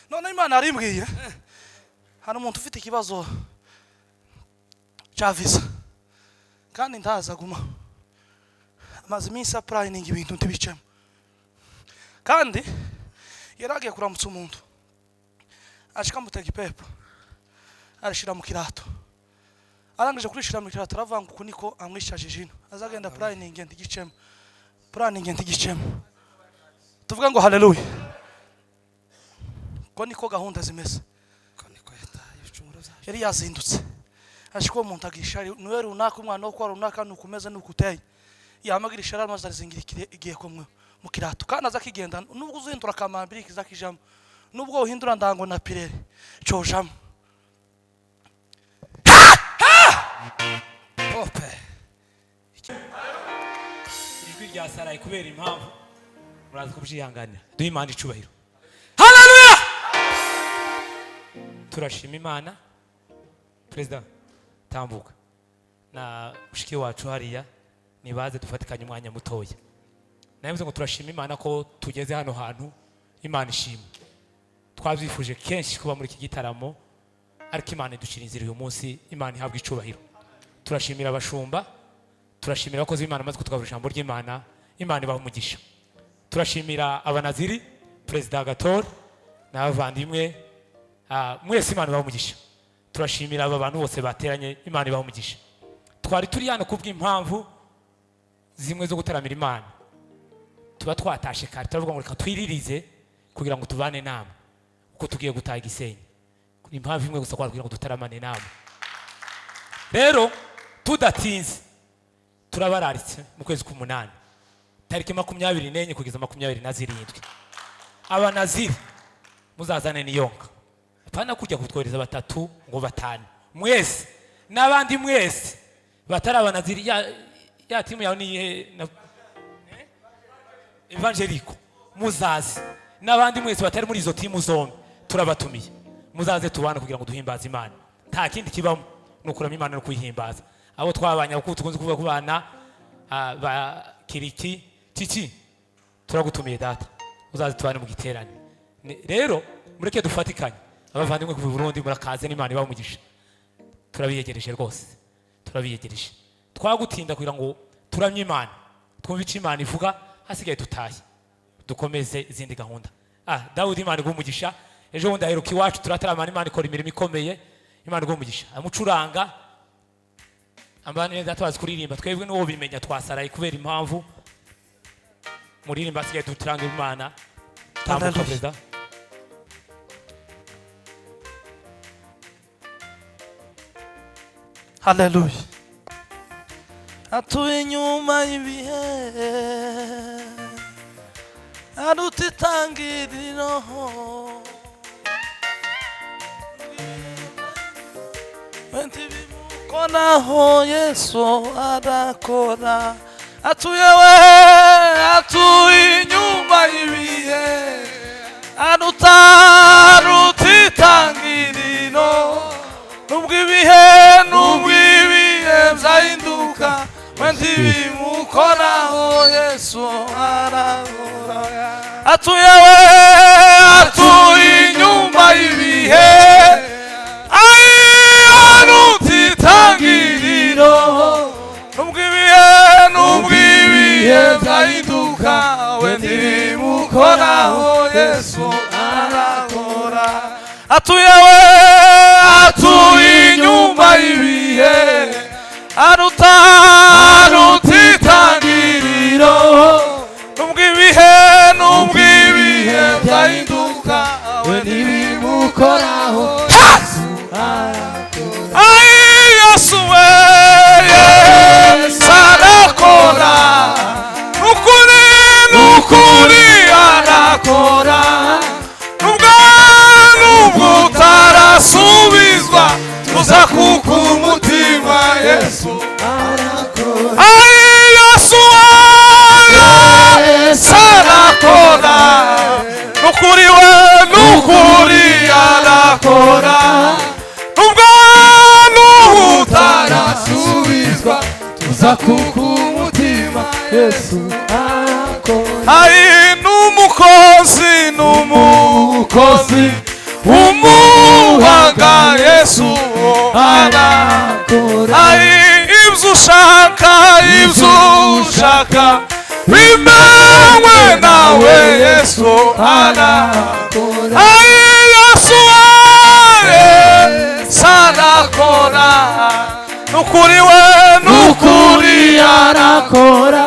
none Imana arimbwiye hano umuntu ufite ikibazo cya visa kandi ntazaguma amaze iminsi applying ibintu ntibicemo kandi yaragiye kuramutsa umuntu ashika mutega ipepo arashira mu kirato arangije kurishira mu kirato aravanga uko niko amwishajije ino azagenda applying ntigicemo planning ntigicemo tuvuga ngo haleluya ko niko gahunda zimeze ko niko yari yazindutse ashiko umuntu agishari niwe runaka umwana wo kwa runaka nukumeze nukuteye yamagira ishara amaze azingira igiye komwe mu kirato kandi azakigenda nubwo uzindura kamambiri kizakijamo nubwo uhindura ndango na pirere cyojamo ope ijwi rya Sarayi kubera impamvu muraza kubyihanganira duhe Imana icubahiro. Haleluya. Turashima Imana. President tambuka na mushiki wacu hariya nibaze dufatikanye umwanya mutoya. Navuze ngo turashima Imana ko tugeze hano hantu Imana ishimwe. Twabyifuje kenshi kuba muri iki gitaramo ariko Imana iducira inzira uyu munsi Imana ihabwa icubahiro. Turashimira abashumba, turashimira abakozi b'Imana maze kutugabura ijambo ry'Imana, Imana ibaha umugisha. Turashimira abanaziri, President Gator n'abavandimwe mwese Imana ibaha umugisha. Turashimira aba bantu bose bateranye Imana ibaha umugisha. Twari turi hano kubw'impamvu zimwe zo gutaramira Imana. Tuba twatashe kare turavuga ngo reka twiririze kugira ngo tubane nama uko tugiye gutaha Gisenyi. Impamvu imwe gusa kugira ngo dutaramane nama. Rero tudatinze turabararitse mu kwezi k'umunani tariki 24 kugeza 27. Abanaziri muzazane niyonka pana kujya kutworeza batatu ngo batanu mwese nabandi mwese batari abanaziri ya timu yawe ni Evangelico muzazi nabandi mwese batari muri izo timu zombi turabatumiye muzaze tubana kugira ngo duhimbaze Imana nta kindi kibamo nukurama Imana no kuyihimbaza abo twabanya uko tukunze kuvuga kubana ba kiriki tiki turagutumiye data uzaze tubane mu giterane. Rero mureke dufatikanye abavandimwe ku Burundi murakaze n'Imana ibaha umugisha. Turabiyegereje rwose turabiyegereje twagutinda kugira ngo turamye Imana twumve icyo Imana ivuga hasigaye tutaye dukomeze izindi gahunda. Dawudi Imana ibaha umugisha. Ejo bundi aheruka iwacu turataramana Imana ikora imirimo ikomeye Imana ibaha umugisha. Amucuranga ambane databazi kuririmba twebwe n'uwo bimenya twasaraye kubera impamvu muririmba asigaye duturanga Imana. Tambuka President. Haleluya. Atuye nyuma y'ibihe arutitangiriro konaho Yesu arakora atuye nyuma y'ibihe arutitangiriro nubwo ibihe byahinduka wendi bimukoraho Yesu arakora atuye inyuma y'ibihe arutitangiriro nubwo ibihe byahinduka wendi bimukoraho Yesu arakora atuye inyuma y'ibihe arutitangiriro nubwo ibihe byahinduka wendi bimukoraho Yesu arakora Yesu arakora nukuri arakora nubwo utarasubizwa tuza kuko umutima Yesu arakora Yesu arakora nukuri arakora nubwo utarasubizwa tuza kuko umutima Yesu arakora n'umukozi umuhanga Yesu arakora ibyo ushaka bimenywe nawe Yesu arakora Yesu arakora nukuri we nukuri arakora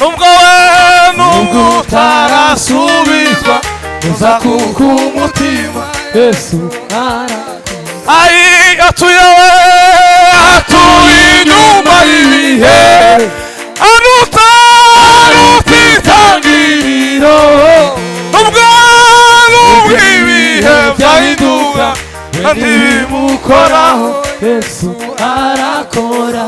nubwo we nubwo utarasubizwa uza kuko umutima Yesu arakora atuye inyuma y'ibihe aruta itangiriro nubwo ibihe byahinduka kandi bimukoraho Yesu arakora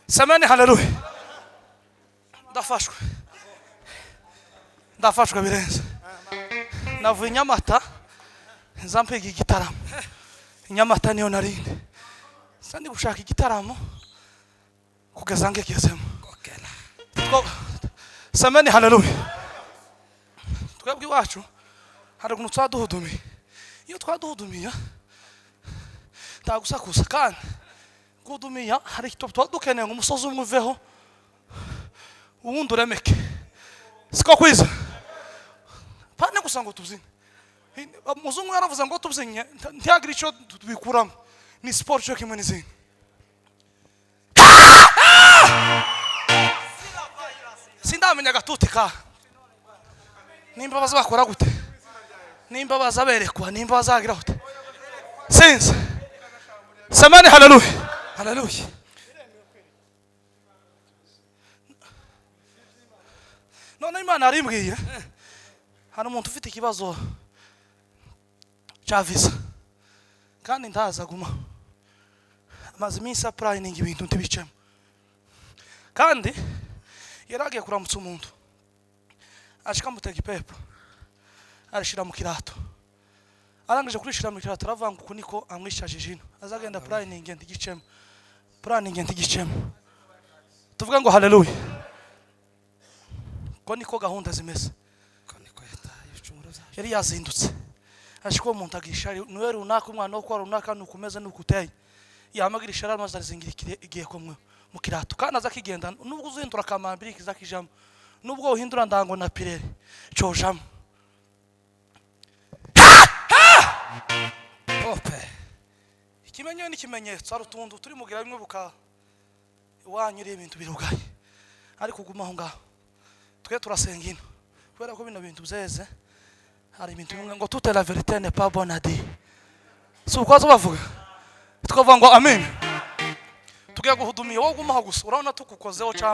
semeni haleluya. Ndafashwe birenze. Navuye Nyamata nza mpega igitaramo. Nyamata niyo narinde. Sandi gushaka igitaramo kugeza ngegezemo. Semeni haleluya. Twebwe iwacu hari ukuntu twaduhudumiye. Iyo twaduhudumiye tagusakusa kandi gudumiya hari icyo twadukeneye ngo umusozi umwe uveho uwundi uremeke. Siko kwiza pane gusa ngo tuzine. Muzungu yaravuze ngo tuzinye ntiyagira icyo tubikuramo. Ni sport cyo kimwe n'izindi. Sindamenya gatuti ka nimba bazakora gute, nimba bazaberekwa, nimba bazagira gute. Since semeni haleluya. Haleluya. None Imana arimbwiye hari umuntu ufite ikibazo cya visa kandi ntazaguma amaze iminsi applying ibintu ntibicemo kandi yaragiye kuramutsa umuntu ashika mutega ipepo arashira mu kirato arangije kurishira mu kirato aravanga uko niko amwishajije ino azagenda applying ntigicemo planning ntigicemo tuvuga ngo haleluya ko niko gahunda zimeze yari yazindutse ashiko umuntu agisha niwe runaka umwana wo kwa runaka nukumeze nukuteye yamagira ishara maze arizingira igiye komwe mu kirato kandi azakigenda nubwo uzindura kamambiri kizakijamo nubwo uhindura ndango na pirere cyojamo. Ope ikimenyo n'ikimenyetso ari utundu turi mugira bimwe buka wanyuriye ibintu birugaye ariko kuguma aho ngaho twe turasenga ino kubera ko bino bintu byeze hari ibintu bimwe ngo toute la vérité n'est pas bonne à dire. Si uko bavuga tukavuga ngo amen tugiye guhudumiye wowe gumaho gusa urabona tukukozeho cyane.